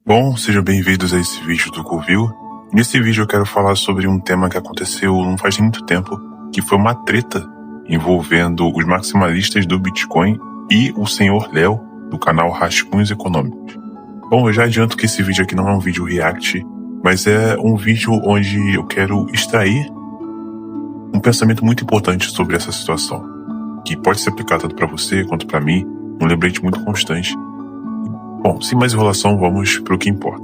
Bom, sejam bem-vindos a esse vídeo do Covil. Nesse vídeo eu quero falar sobre um tema que aconteceu não faz muito tempo, que foi uma treta envolvendo os maximalistas do Bitcoin e o senhor Léo, do canal Rascunhos Econômicos. Bom, eu já adianto que esse vídeo aqui não é um vídeo react, mas é um vídeo onde eu quero extrair um pensamento muito importante sobre essa situação, que pode ser aplicado tanto para você quanto para mim, um lembrete muito constante. Bom, sem mais enrolação, vamos para o que importa.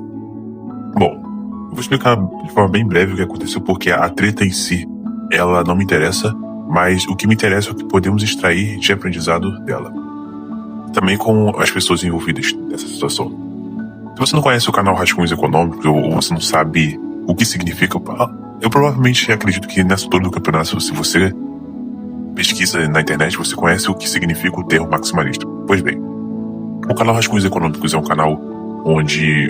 Bom, eu vou explicar de forma bem breve o que aconteceu, porque a treta em si, ela não me interessa, mas o que me interessa é o que podemos extrair de aprendizado dela. Também com as pessoas envolvidas nessa situação. Se você não conhece o canal Rascunhos Econômicos, ou você não sabe o que significa, eu provavelmente acredito que nessa altura do campeonato, se você pesquisa na internet, você conhece o que significa o termo maximalista. Pois bem, o canal Rascunhos Econômicos é um canal onde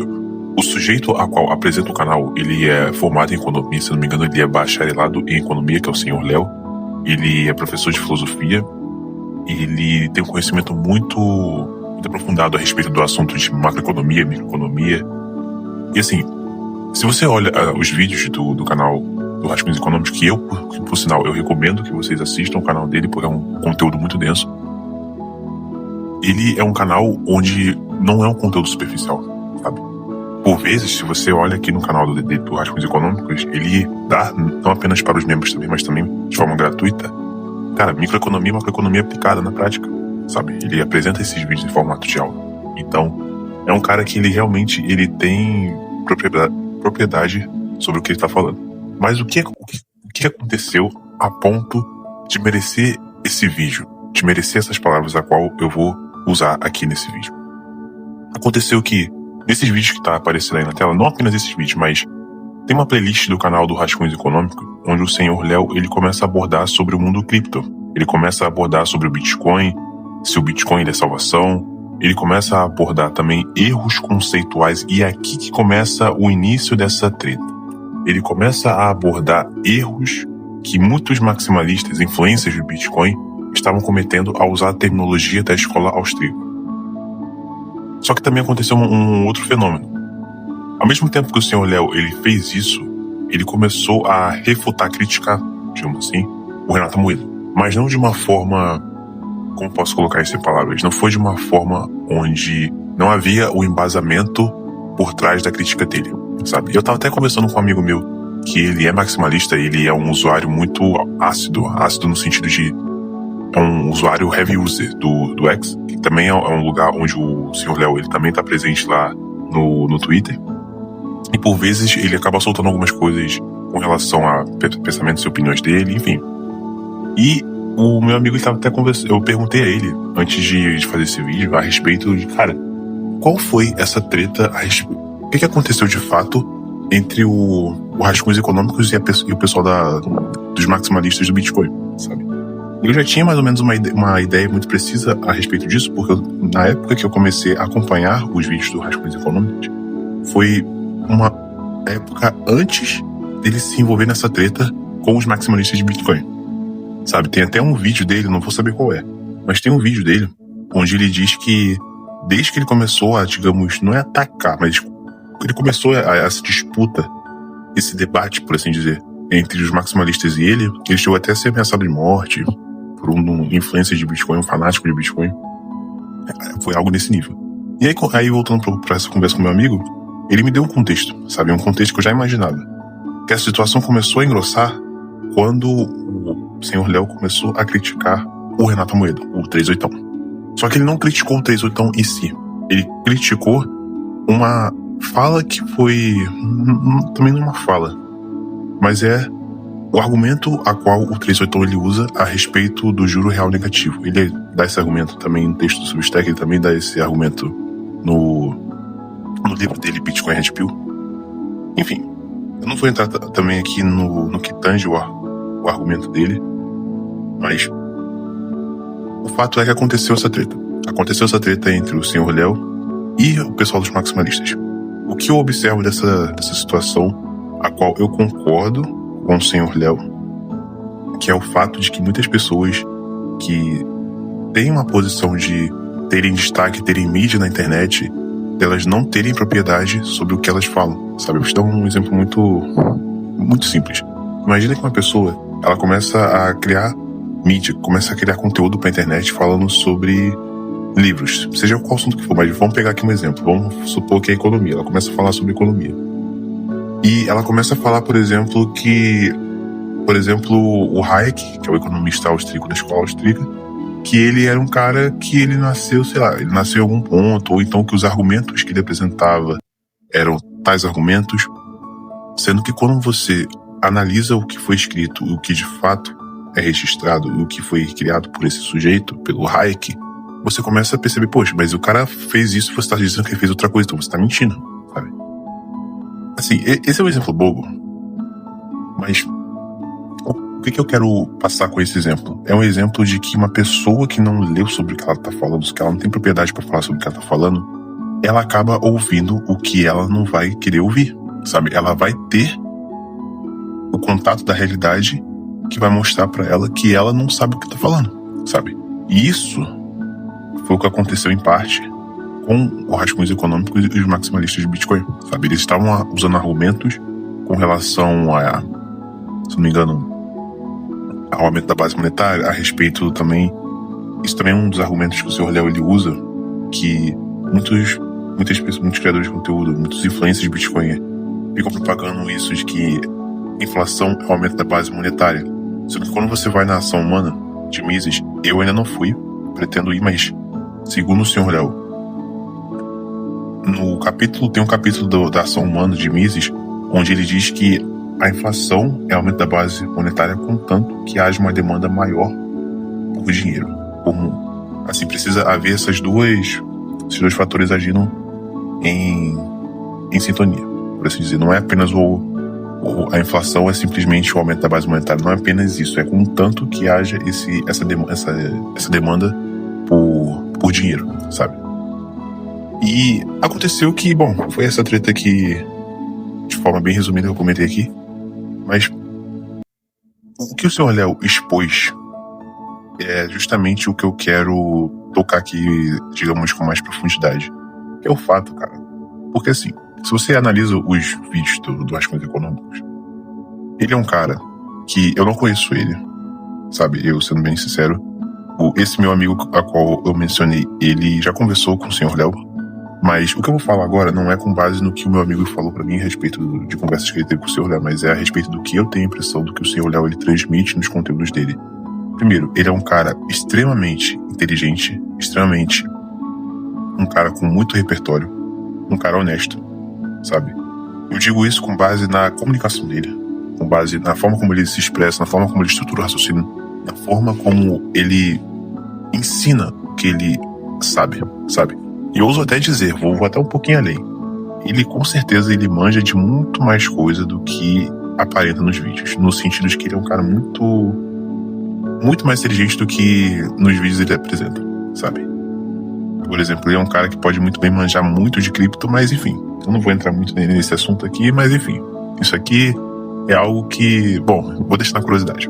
o sujeito a qual apresenta o canal, ele é formado em economia, se não me engano ele é bacharelado em economia, que é o senhor Léo. Ele é professor de filosofia, ele tem um conhecimento muito aprofundado a respeito do assunto de macroeconomia, microeconomia. E assim, se você olha os vídeos do canal do Rascunhos Econômicos, que por sinal, eu recomendo que vocês assistam o canal dele, porque é um conteúdo muito denso. Ele é um canal onde não é um conteúdo superficial, sabe? Por vezes, se você olha aqui no canal do Rascunhos Econômicos, ele dá, não apenas para os membros também, mas também de forma gratuita, cara, microeconomia e macroeconomia aplicada na prática, sabe? Ele apresenta esses vídeos em formato de aula. Então, é um cara que ele realmente tem propriedade sobre o que ele está falando. Mas o que aconteceu a ponto de merecer esse vídeo, de merecer essas palavras a qual eu vou usar aqui nesse vídeo? Aconteceu que, nesses vídeos que tá aparecendo aí na tela, não apenas esses vídeos, mas tem uma playlist do canal do Rascunhos Econômicos, onde o senhor Léo, ele começa a abordar sobre o mundo cripto. Ele começa a abordar sobre o Bitcoin, se o Bitcoin é salvação. Ele começa a abordar também erros conceituais, e é aqui que começa o início dessa treta. Ele começa a abordar erros que muitos maximalistas, influencers do Bitcoin, estavam cometendo ao usar a terminologia da escola austríaca. Só que também aconteceu um outro fenômeno. Ao mesmo tempo que o senhor Léo ele fez isso, ele começou a refutar, criticar, digamos assim, o Renato Amoedo. Mas não de uma forma, como posso colocar isso em palavras, não foi de uma forma onde não havia o embasamento por trás da crítica dele, sabe? Eu tava até conversando com um amigo meu, que ele é maximalista, ele é um usuário muito ácido no sentido de é um usuário heavy user do X, que também é um lugar onde o senhor Léo ele também está presente lá no Twitter. E por vezes ele acaba soltando algumas coisas com relação a pensamentos e opiniões dele, enfim. E o meu amigo estava até conversando, eu perguntei a ele, antes de fazer esse vídeo, a respeito de, cara, qual foi essa treta, o que aconteceu de fato entre o Rascunhos Econômicos e o pessoal dos maximalistas do Bitcoin, sabe? Eu já tinha mais ou menos uma ideia muito precisa a respeito disso, porque na época que eu comecei a acompanhar os vídeos do Rascunhos Econômicos, foi uma época antes dele se envolver nessa treta com os maximalistas de Bitcoin. Sabe, tem até um vídeo dele, não vou saber qual é, mas tem um vídeo dele onde ele diz que desde que ele começou a, digamos, não é atacar, mas ele começou essa disputa, esse debate, por assim dizer, entre os maximalistas e ele chegou até a ser ameaçado de morte por um influencer de Bitcoin, um fanático de Bitcoin. Foi algo nesse nível. E aí voltando pra essa conversa com meu amigo, ele me deu um contexto, sabe? Um contexto que eu já imaginava. Que a situação começou a engrossar quando o senhor Léo começou a criticar o Renato Amoedo, o 38ão. Só que ele não criticou o 38ão em si. Ele criticou uma fala que foi... também não é uma fala, mas é o argumento a qual o 38ão ele usa a respeito do juro real negativo. Ele dá esse argumento também no texto do Substack, ele também dá esse argumento no livro dele, Bitcoin Red Pill. Enfim, eu não vou entrar também aqui no que tange o argumento dele, mas o fato é que aconteceu essa treta. Aconteceu essa treta entre o senhor Léo e o pessoal dos maximalistas. O que eu observo dessa situação, a qual eu concordo com o senhor Léo, que é o fato de que muitas pessoas que têm uma posição de terem destaque, terem mídia na internet, delas não terem propriedade sobre o que elas falam, sabe? Eu vou te dar um exemplo muito simples. Imagina que uma pessoa, ela começa a criar mídia, começa a criar conteúdo pra internet falando sobre livros, seja qual assunto que for, mas vamos pegar aqui um exemplo. Vamos supor que é economia. Ela começa a falar sobre economia. E ela começa a falar, por exemplo, o Hayek, que é o economista austríaco da escola austríaca, que ele era um cara que ele nasceu, sei lá, ele nasceu em algum ponto, ou então que os argumentos que ele apresentava eram tais argumentos, sendo que quando você analisa o que foi escrito e o que de fato é registrado e o que foi criado por esse sujeito, pelo Hayek, você começa a perceber, poxa, mas o cara fez isso, você tá dizendo que ele fez outra coisa, então você tá mentindo, sabe? Assim, esse é um exemplo bobo, mas o que eu quero passar com esse exemplo? É um exemplo de que uma pessoa que não leu sobre o que ela tá falando, que ela não tem propriedade para falar sobre o que ela tá falando, ela acaba ouvindo o que ela não vai querer ouvir, sabe? Ela vai ter o contato da realidade que vai mostrar para ela que ela não sabe o que tá falando, sabe? E isso foi o que aconteceu em parte com o Rascunhos Econômicos e os maximalistas de Bitcoin, sabe? Eles estavam usando argumentos com relação a, se não me engano, ao aumento da base monetária, a respeito também, isso também é um dos argumentos que o Sr. Léo ele usa, que muitos criadores de conteúdo, muitos influencers de Bitcoin ficam propagando isso de que inflação é o aumento da base monetária. Só que quando você vai na ação humana de Mises, eu ainda não fui, pretendo ir, mas segundo o Sr. Léo, tem um capítulo da ação humana de Mises, onde ele diz que a inflação é o aumento da base monetária contanto que haja uma demanda maior por dinheiro comum. Assim, precisa haver esses dois fatores agindo em sintonia, por assim dizer. Não é apenas a inflação é simplesmente o aumento da base monetária, não é apenas isso, é contanto que haja essa demanda por dinheiro, sabe? E aconteceu que, bom, foi essa treta que, de forma bem resumida, eu comentei aqui, mas o que o Sr. Léo expôs é justamente o que eu quero tocar aqui, digamos, com mais profundidade, que é o fato, cara. Porque assim, se você analisa os vídeos do Rascunhos Econômicos, ele é um cara que eu não conheço ele, sabe? Eu, sendo bem sincero, esse meu amigo a qual eu mencionei, ele já conversou com o Sr. Léo, mas o que eu vou falar agora não é com base no que o meu amigo falou pra mim a respeito de conversas que ele teve com o Sr. Léo, mas é a respeito do que eu tenho a impressão do que o Sr. Léo ele transmite nos conteúdos dele. Primeiro, ele é um cara extremamente inteligente, um cara com muito repertório, um cara honesto, sabe? Eu digo isso com base na comunicação dele, com base na forma como ele se expressa, na forma como ele estrutura o raciocínio, na forma como ele ensina o que ele sabe? E eu ouso até dizer, vou até um pouquinho além. Ele, com certeza, ele manja de muito mais coisa do que aparenta nos vídeos, no sentido de que ele é um cara muito mais inteligente do que nos vídeos ele apresenta, sabe? Por exemplo, ele é um cara que pode muito bem manjar muito de cripto, mas enfim, eu não vou entrar muito nesse assunto aqui, mas enfim, isso aqui é algo que, bom, vou deixar na curiosidade.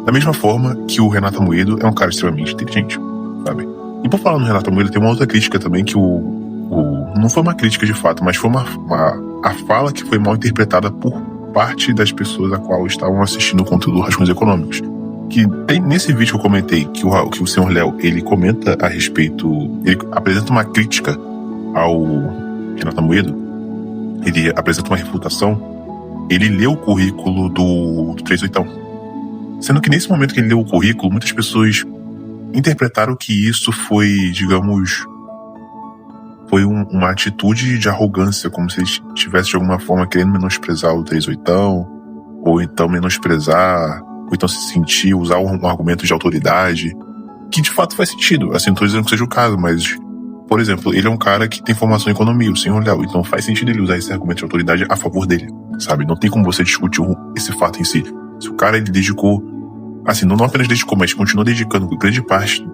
Da mesma forma que o Renato Amoedo é um cara extremamente inteligente, sabe? E por falar no Renato Amoedo, tem uma outra crítica também que não foi uma crítica de fato, mas foi a fala que foi mal interpretada por parte das pessoas a qual estavam assistindo o conteúdo do Rascunhos Econômicos. Que tem nesse vídeo que eu comentei, que o Sr. Léo, ele comenta a respeito, ele apresenta uma crítica ao Renato Amoedo, ele apresenta uma refutação, ele leu o currículo do 38. Sendo que nesse momento que ele leu o currículo, muitas pessoas interpretaram que isso foi, digamos, uma atitude de arrogância, como se ele estivesse de alguma forma querendo menosprezar o 38, ou então menosprezar, ou então se sentir, usar um argumento de autoridade, que de fato faz sentido. Assim, não tô dizendo que seja o caso, mas, por exemplo, ele é um cara que tem formação em economia, o Sr. Léo, então faz sentido ele usar esse argumento de autoridade a favor dele, sabe? Não tem como você discutir esse fato em si. Se o cara, ele dedicou, assim, não apenas dedicou, mas continuou dedicando grande parte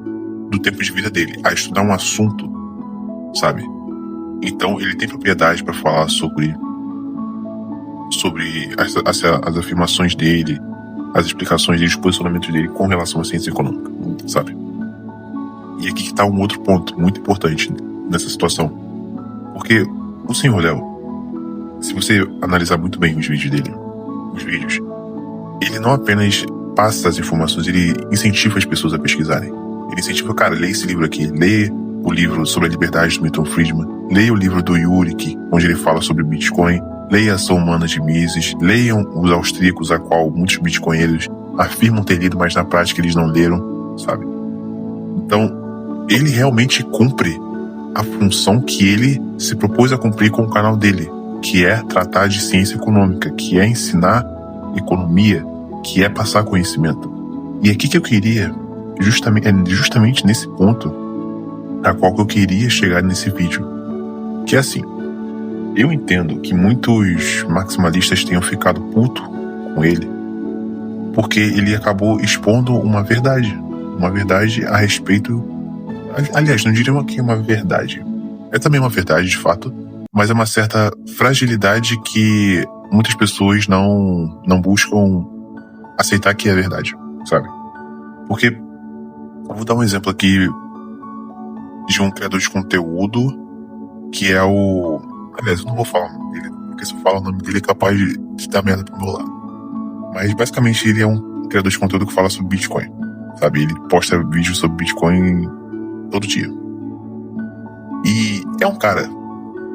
do tempo de vida dele a estudar um assunto, sabe? Então ele tem propriedade para falar sobre as afirmações dele, as explicações dele, os posicionamentos dele com relação à ciência econômica, sabe? E aqui que tá um outro ponto muito importante. nessa situação. Porque o Senhor Léo, se você analisar muito bem os vídeos dele, ele não apenas passa as informações, ele incentiva as pessoas a pesquisarem. Ele incentiva, cara, lê esse livro aqui, lê o livro sobre a liberdade do Milton Friedman, leia o livro do Yurik, onde ele fala sobre Bitcoin, leia a Ação Humana de Mises, leiam os austríacos, a qual muitos bitcoinheiros afirmam ter lido, mas na prática eles não leram, sabe? Então, ele realmente cumpre a função que ele se propôs a cumprir com o canal dele, que é tratar de ciência econômica, que é ensinar economia, que é passar conhecimento. E aqui que eu queria, justamente nesse ponto, a qual que eu queria chegar nesse vídeo, que é assim, eu entendo que muitos maximalistas tenham ficado puto com ele, porque ele acabou expondo uma verdade a respeito, aliás, não diria que é uma verdade, é também uma verdade de fato, mas é uma certa fragilidade que muitas pessoas não buscam aceitar que é verdade, sabe? Porque, eu vou dar um exemplo aqui de um criador de conteúdo que é o... Aliás, eu não vou falar o nome dele, porque se eu falar o nome dele é capaz de dar merda pro meu lado. Mas, basicamente, ele é um criador de conteúdo que fala sobre Bitcoin, sabe? Ele posta vídeos sobre Bitcoin todo dia. E é um cara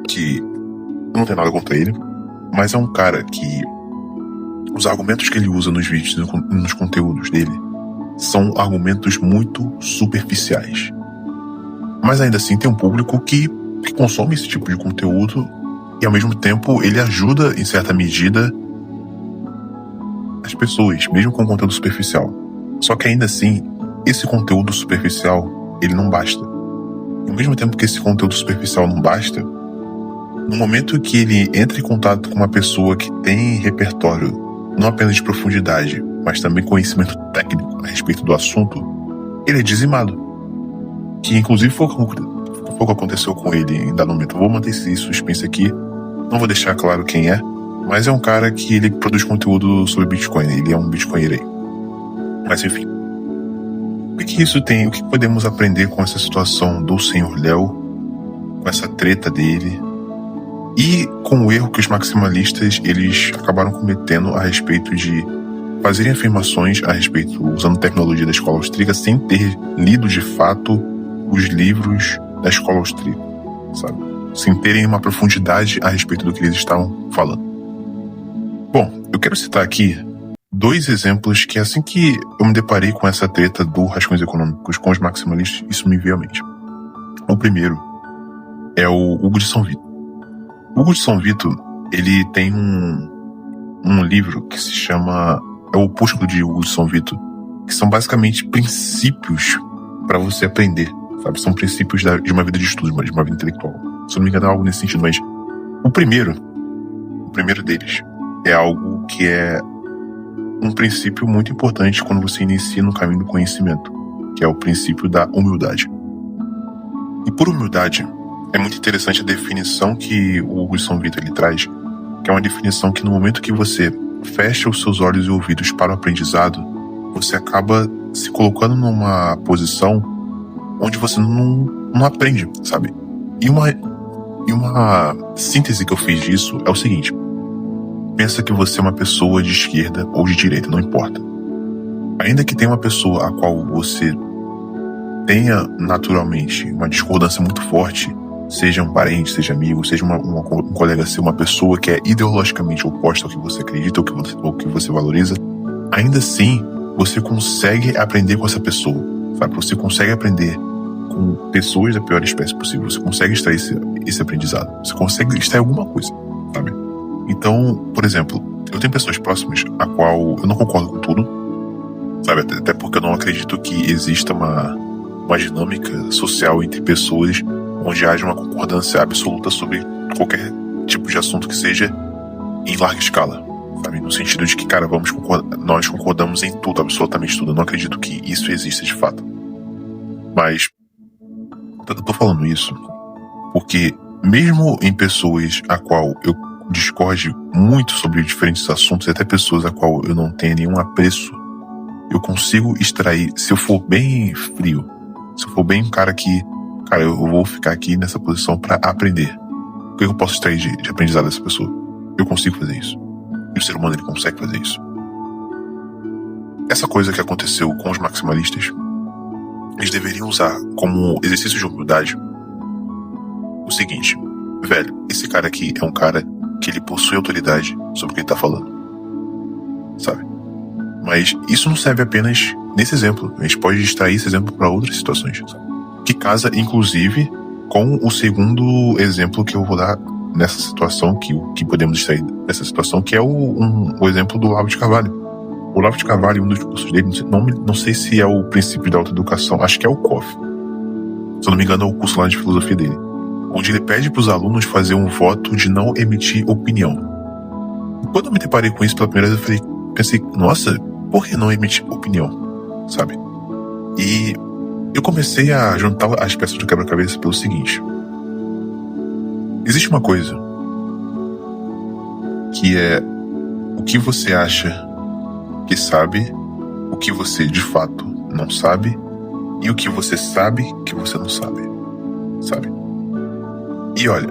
que... eu não tenho nada contra ele, mas é um cara que os argumentos que ele usa nos vídeos, nos conteúdos dele, são argumentos muito superficiais. Mas ainda assim tem um público que consome esse tipo de conteúdo e ao mesmo tempo ele ajuda em certa medida as pessoas, mesmo com conteúdo superficial. Só que ainda assim, esse conteúdo superficial, ele não basta. E ao mesmo tempo que esse conteúdo superficial não basta, no momento que ele entra em contato com uma pessoa que tem repertório não apenas de profundidade, mas também conhecimento técnico a respeito do assunto, ele é dizimado. Que inclusive foi o que aconteceu com ele em dado momento. Vou manter esse suspense aqui, não vou deixar claro quem é, mas é um cara que ele produz conteúdo sobre Bitcoin, ele é um bitcoinheiro aí. Mas enfim, o que isso tem, o que podemos aprender com essa situação do Senhor Léo, com essa treta dele, e com o erro que os maximalistas eles acabaram cometendo a respeito de fazerem afirmações a respeito, usando tecnologia da escola austríaca, sem ter lido de fato os livros da escola austríaca, sabe? Sem terem uma profundidade a respeito do que eles estavam falando. Bom, eu quero citar aqui 2 exemplos que assim que eu me deparei com essa treta do Rascunhos Econômicos com os maximalistas, isso me veio à mente. O primeiro é o Hugo de São Vito. O Hugo de São Vito, ele tem um livro que se chama... é o Opúsculo de Hugo de São Vito, que são basicamente princípios para você aprender, sabe? São princípios de uma vida de estudo, de uma vida intelectual. Se eu não me engano, é algo nesse sentido, mas o primeiro deles é algo que é um princípio muito importante quando você inicia no caminho do conhecimento, que é o princípio da humildade. E por humildade, é muito interessante a definição que o Hugo de São Vito ele traz, que é uma definição que no momento que você fecha os seus olhos e ouvidos para o aprendizado, você acaba se colocando numa posição onde você não aprende, sabe? E uma síntese que eu fiz disso é o seguinte: pensa que você é uma pessoa de esquerda ou de direita, não importa. Ainda que tenha uma pessoa a qual você tenha naturalmente uma discordância muito forte, seja um parente, seja amigo, seja um colega seu, uma pessoa que é ideologicamente oposta ao que você acredita ou que você valoriza, ainda assim você consegue aprender com essa pessoa, sabe? Você consegue aprender com pessoas da pior espécie possível, você consegue extrair esse aprendizado, você consegue extrair alguma coisa, sabe? Então, por exemplo, eu tenho pessoas próximas a qual eu não concordo com tudo, sabe? Até porque eu não acredito que exista uma dinâmica social entre pessoas onde haja uma concordância absoluta sobre qualquer tipo de assunto que seja em larga escala, sabe? No sentido de que, cara, nós concordamos em tudo, absolutamente tudo. Eu não acredito que isso exista de fato. Mas eu tô falando isso porque mesmo em pessoas a qual eu discorde muito sobre diferentes assuntos, e até pessoas a qual eu não tenho nenhum apreço, eu consigo extrair, se eu for bem frio, se eu for bem um cara que cara, eu vou ficar aqui nessa posição pra aprender. O que eu posso extrair de aprendizado dessa pessoa? Eu consigo fazer isso. E o ser humano, ele consegue fazer isso. Essa coisa que aconteceu com os maximalistas, eles deveriam usar como exercício de humildade o seguinte: velho, esse cara aqui é um cara que ele possui autoridade sobre o que ele tá falando, sabe? Mas isso não serve apenas nesse exemplo. A gente pode extrair esse exemplo para outras situações, sabe? Que casa, inclusive, com o segundo exemplo que eu vou dar nessa situação, que podemos extrair dessa situação, que é o exemplo do Olavo de Carvalho. O Olavo de Carvalho, um dos cursos dele, não sei se é o princípio da autoeducação, acho que é o COF. Se eu não me engano, é o curso lá de filosofia dele, onde ele pede para os alunos fazer um voto de não emitir opinião. E quando eu me deparei com isso pela primeira vez, eu pensei, nossa, por que não emitir opinião, sabe? E eu comecei a juntar as peças do quebra-cabeça pelo seguinte: existe uma coisa que é o que você acha que sabe, o que você de fato não sabe e o que você sabe que você não sabe, sabe? E olha,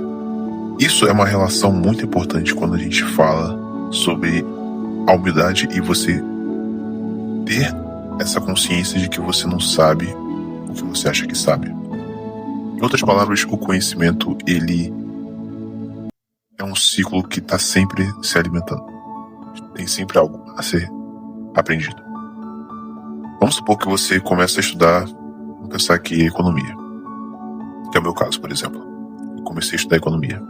isso é uma relação muito importante quando a gente fala sobre a humildade e você ter essa consciência de que você não sabe o que você acha que sabe. Em outras palavras, o conhecimento, ele é um ciclo que está sempre se alimentando. Tem sempre algo a ser aprendido. Vamos supor que você começa a estudar, vamos pensar aqui, economia, que é o meu caso, por exemplo. Eu comecei a estudar economia.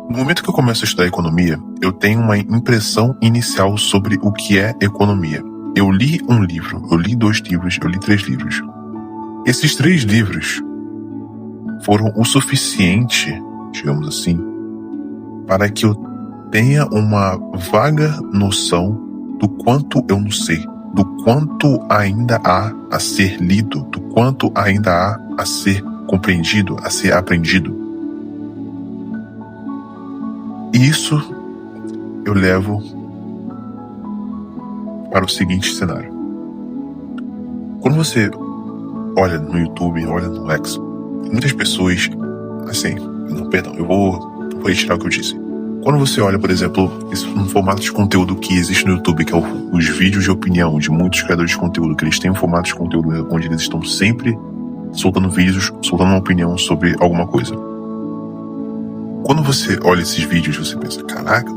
No momento que eu começo a estudar economia, eu tenho uma impressão inicial sobre o que é economia. Eu li um livro, eu li 2 livros, eu li 3 livros. Esses 3 livros foram o suficiente, digamos assim, para que eu tenha uma vaga noção do quanto eu não sei, do quanto ainda há a ser lido, do quanto ainda há a ser compreendido, a ser aprendido. E isso eu levo para o seguinte cenário. Quando você olha no YouTube, olha no X, muitas pessoas, assim, eu vou retirar o que eu disse. Quando você olha, por exemplo, um formato de conteúdo que existe no YouTube, que é os vídeos de opinião de muitos criadores de conteúdo, que eles têm um formato de conteúdo onde eles estão sempre soltando vídeos, soltando uma opinião sobre alguma coisa. Quando você olha esses vídeos, você pensa, caraca,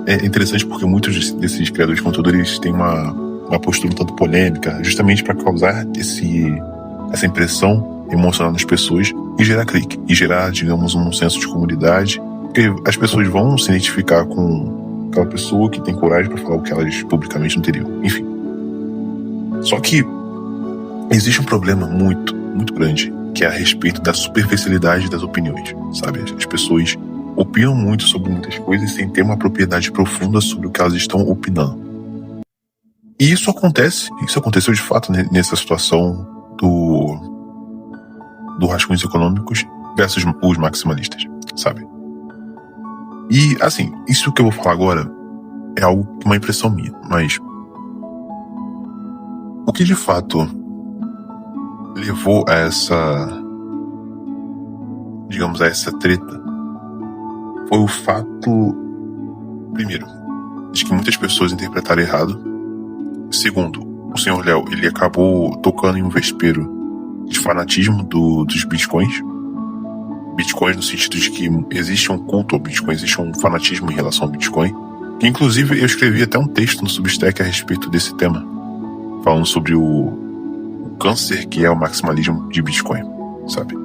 é interessante porque muitos desses criadores de conteúdo, eles têm uma postura um tanto polêmica, justamente para causar essa impressão emocional nas pessoas e gerar clique, e gerar, digamos, um senso de comunidade, porque as pessoas vão se identificar com aquela pessoa que tem coragem para falar o que elas publicamente não teriam. Enfim. Só que existe um problema muito, muito grande, que é a respeito da superficialidade das opiniões, sabe? As pessoas opinam muito sobre muitas coisas sem ter uma propriedade profunda sobre o que elas estão opinando. E isso aconteceu de fato nessa situação do Rascunhos Econômicos versus os maximalistas, sabe? E, assim, isso que eu vou falar agora é uma impressão minha, mas o que de fato levou a essa, digamos, a essa treta foi o fato, primeiro, de que muitas pessoas interpretaram errado. Segundo, o senhor Léo, ele acabou tocando em um vespeiro de fanatismo dos bitcoins. Bitcoins no sentido de que existe um culto ao Bitcoin, existe um fanatismo em relação ao Bitcoin. Que, inclusive, eu escrevi até um texto no Substack a respeito desse tema, falando sobre o câncer que é o maximalismo de Bitcoin, sabe?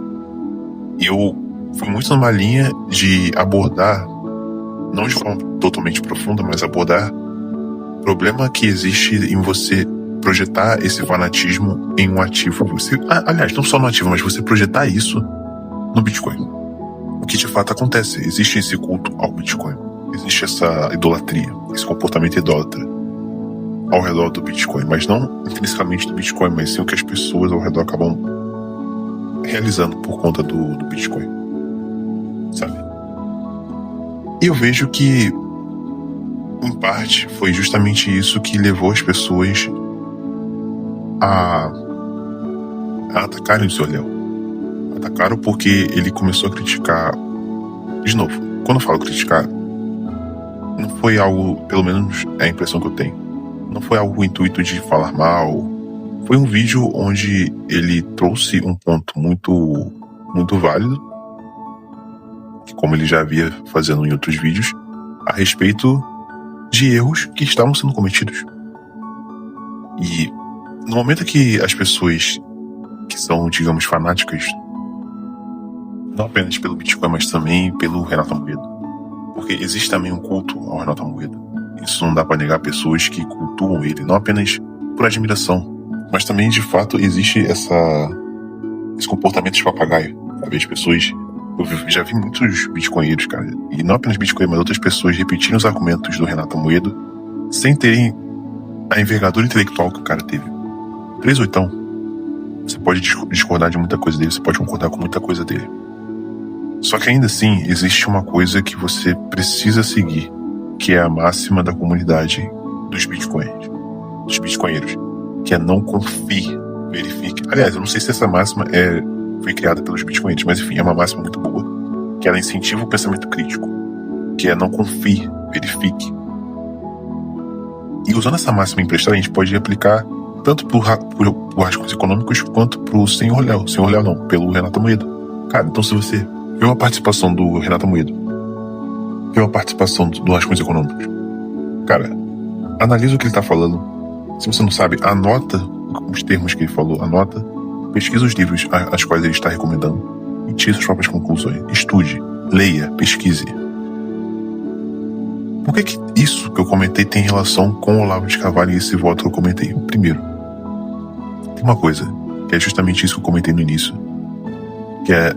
E eu fui muito numa linha de abordar, não de forma totalmente profunda, mas abordar o problema que existe em você projetar esse fanatismo em um ativo. Aliás, não só no ativo, mas você projetar isso no Bitcoin. O que de fato acontece? Existe esse culto ao Bitcoin. Existe essa idolatria, esse comportamento idólatra ao redor do Bitcoin, mas não intrinsecamente do Bitcoin, mas sim o que as pessoas ao redor acabam realizando por conta do Bitcoin, sabe? E eu vejo que, em parte, foi justamente isso que levou as pessoas a atacarem o Sr. Léo, a Atacaram porque ele começou a criticar. De novo, quando eu falo criticar, não foi algo, pelo menos é a impressão que eu tenho, não foi algo com o intuito de falar mal. Foi um vídeo onde ele trouxe um ponto muito, muito válido, que como ele já havia fazendo em outros vídeos, a respeito de erros que estavam sendo cometidos. E no momento que as pessoas que são, digamos, fanáticas, não apenas pelo Bitcoin, mas também pelo Renato Amoedo, porque existe também um culto ao Renato Amoedo. Isso não dá pra negar pessoas que cultuam ele, não apenas por admiração, mas também, de fato, existe esse comportamento de papagaio, sabe? As pessoas... Eu já vi muitos bitcoinheiros, cara, e não apenas bitcoin, mas outras pessoas repetindo os argumentos do Renato Amoedo sem terem a envergadura intelectual que o cara teve. 38. Você pode discordar de muita coisa dele, você pode concordar com muita coisa dele. Só que ainda assim, existe uma coisa que você precisa seguir, que é a máxima da comunidade dos bitcoinheiros, que é não confie, verifique. Aliás, eu não sei se essa máxima foi criada pelos bitcoinheiros, mas enfim, é uma máxima muito boa, que ela incentiva o pensamento crítico, que é não confie, verifique. E usando essa máxima emprestada, a gente pode aplicar tanto por rascunhos econômicos quanto pro senhor Léo não, pelo Renato Amoedo. Cara, então se você vê uma participação do Renato Amoedo, vê uma participação do rascunhos econômicos, cara, analisa o que ele tá falando. Se você não sabe, anota os termos que ele falou, anota, pesquisa os livros às quais ele está recomendando e tire suas próprias conclusões. Estude, leia, pesquise. Por que isso que eu comentei tem relação com o Olavo de Carvalho e esse voto que eu comentei? Primeiro, tem uma coisa, que é justamente isso que eu comentei no início, que é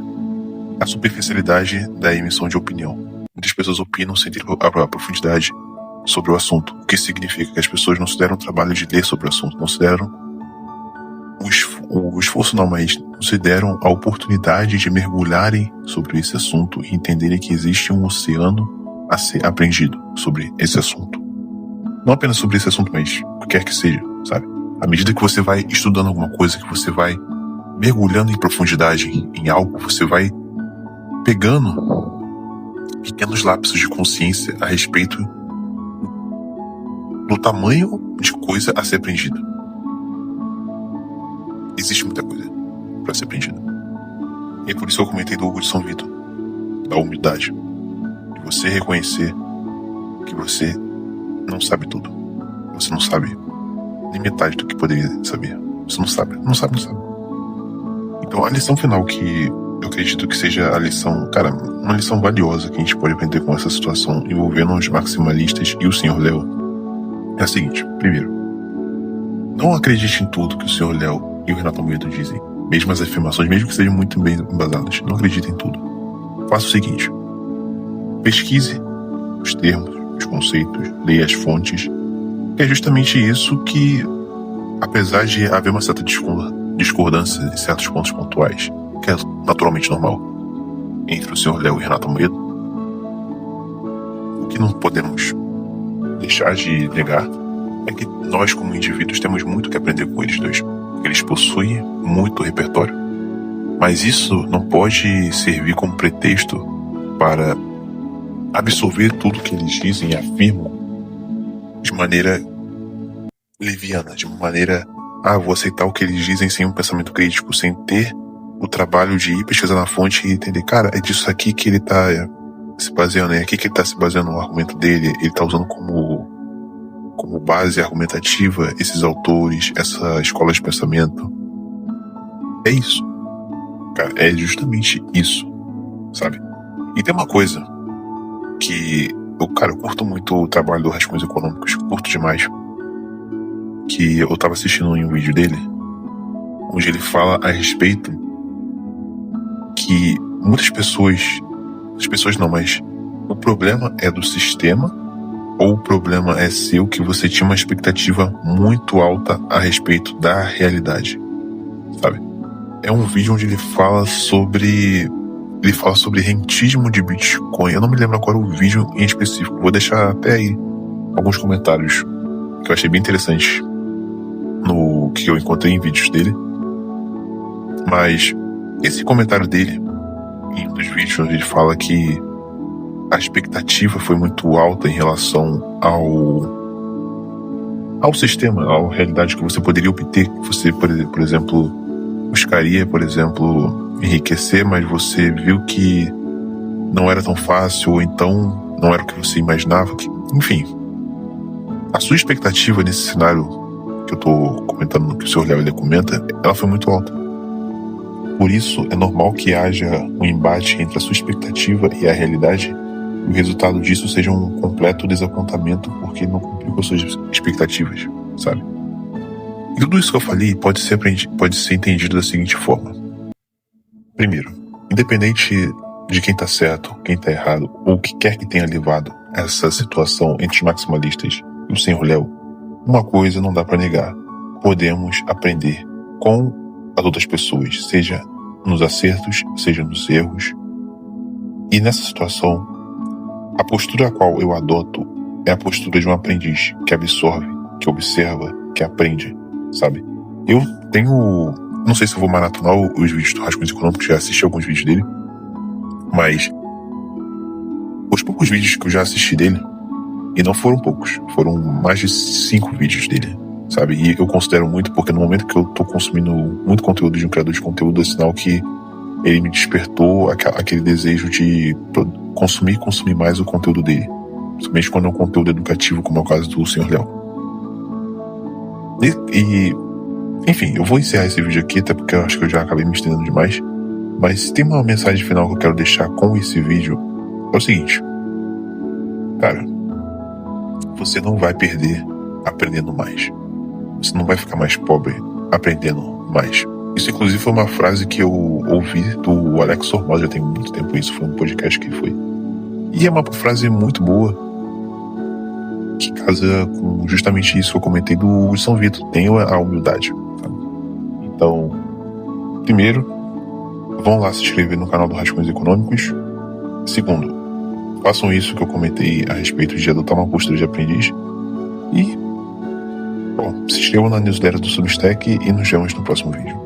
a superficialidade da emissão de opinião. Muitas pessoas opinam sem ter a profundidade sobre o assunto, o que significa que as pessoas não se deram o trabalho de ler sobre o assunto, não se deram o esforço não, mas não se deram a oportunidade de mergulharem sobre esse assunto e entenderem que existe um oceano a ser aprendido sobre esse assunto. Não apenas sobre esse assunto, mas o que quer que seja, sabe? À medida que você vai estudando alguma coisa, que você vai mergulhando em profundidade em algo, você vai pegando pequenos lapsos de consciência a respeito do tamanho de coisa a ser aprendida. Existe muita coisa para ser aprendida. E é por isso que eu comentei do Hugo de São Vito, da humildade, de você reconhecer que você não sabe tudo. Você não sabe nem metade do que poderia saber. Você não sabe. Então a lição final que eu acredito que seja a lição, cara, uma lição valiosa que a gente pode aprender com essa situação envolvendo os maximalistas e o Sr. Léo é a seguinte. Primeiro, não acredite em tudo que o Sr. Léo e o Renato Amoedo dizem, mesmo as afirmações, mesmo que sejam muito bem embasadas. Não acredite em tudo. Faça o seguinte: pesquise os termos, os conceitos, leia as fontes, que é justamente isso que, apesar de haver uma certa discordância em certos pontos pontuais, que é naturalmente normal entre o Sr. Léo e o Renato Amoedo, o que não podemos deixar de negar é que nós, como indivíduos, temos muito que aprender com eles dois. Eles possuem muito repertório, mas isso não pode servir como pretexto para absorver tudo que eles dizem e afirmam de maneira leviana, de maneira, vou aceitar o que eles dizem sem um pensamento crítico, sem ter o trabalho de ir pesquisar na fonte e entender, cara, é disso aqui que ele tá se baseando, é aqui que ele tá se baseando no argumento dele, ele tá usando como base argumentativa esses autores, essa escola de pensamento. É isso. Cara, é justamente isso, sabe? E tem uma coisa que eu curto muito o trabalho do Rascunhos Econômicos, curto demais, que eu tava assistindo em um vídeo dele, onde ele fala a respeito que muitas pessoas não, mas o problema é do sistema ou o problema é seu, que você tinha uma expectativa muito alta a respeito da realidade, sabe? É um vídeo onde ele fala sobre rentismo de Bitcoin. Eu não me lembro agora o vídeo em específico, vou deixar até aí alguns comentários que eu achei bem interessantes no que eu encontrei em vídeos dele. Mas Esse comentário dele, em um dos vídeos, ele fala que a expectativa foi muito alta em relação ao sistema, à realidade que você poderia obter, que você, por exemplo, buscaria, por exemplo, enriquecer, mas você viu que não era tão fácil, ou então não era o que você imaginava. Enfim, a sua expectativa nesse cenário que eu tô comentando, que o Sr. Léo ele comenta, ela foi muito alta. Por isso, é normal que haja um embate entre a sua expectativa e a realidade, e o resultado disso seja um completo desapontamento porque não cumpriu com as suas expectativas, sabe? E tudo isso que eu falei pode ser entendido da seguinte forma. Primeiro, independente de quem tá certo, quem tá errado, ou o que quer que tenha levado essa situação entre os maximalistas e o Sr. Léo, uma coisa não dá para negar. Podemos aprender com as outras pessoas, seja nos acertos, seja nos erros. E nessa situação, a postura a qual eu adoto é a postura de um aprendiz que absorve, que observa, que aprende, sabe? Eu tenho... Não sei se eu vou maratonar os vídeos do Rascunhos Econômicos, já assisti alguns vídeos dele, mas os poucos vídeos que eu já assisti dele, e não foram poucos, foram mais de 5 vídeos dele, sabe? E eu considero muito porque no momento que eu tô consumindo muito conteúdo de um criador de conteúdo, é sinal que ele me despertou aquele desejo de consumir mais o conteúdo dele. Principalmente quando é um conteúdo educativo, como é o caso do Sr. Léo. Enfim, eu vou encerrar esse vídeo aqui, até porque eu acho que eu já acabei me estendendo demais. Mas tem uma mensagem final que eu quero deixar com esse vídeo. É o seguinte. Cara, você não vai perder aprendendo mais. Você não vai ficar mais pobre aprendendo mais. Isso, inclusive, foi uma frase que eu ouvi do Alex Hormozzi, já tem muito tempo isso, foi um podcast que ele foi. E é uma frase muito boa, que casa com justamente isso que eu comentei do São Vito. Tenha a humildade, sabe? Então, primeiro, vão lá se inscrever no canal do Rascunhos Econômicos. Segundo, façam isso que eu comentei a respeito de adotar uma postura de aprendiz. E, bom, se inscrevam na newsletter do Substack e nos vemos no próximo vídeo.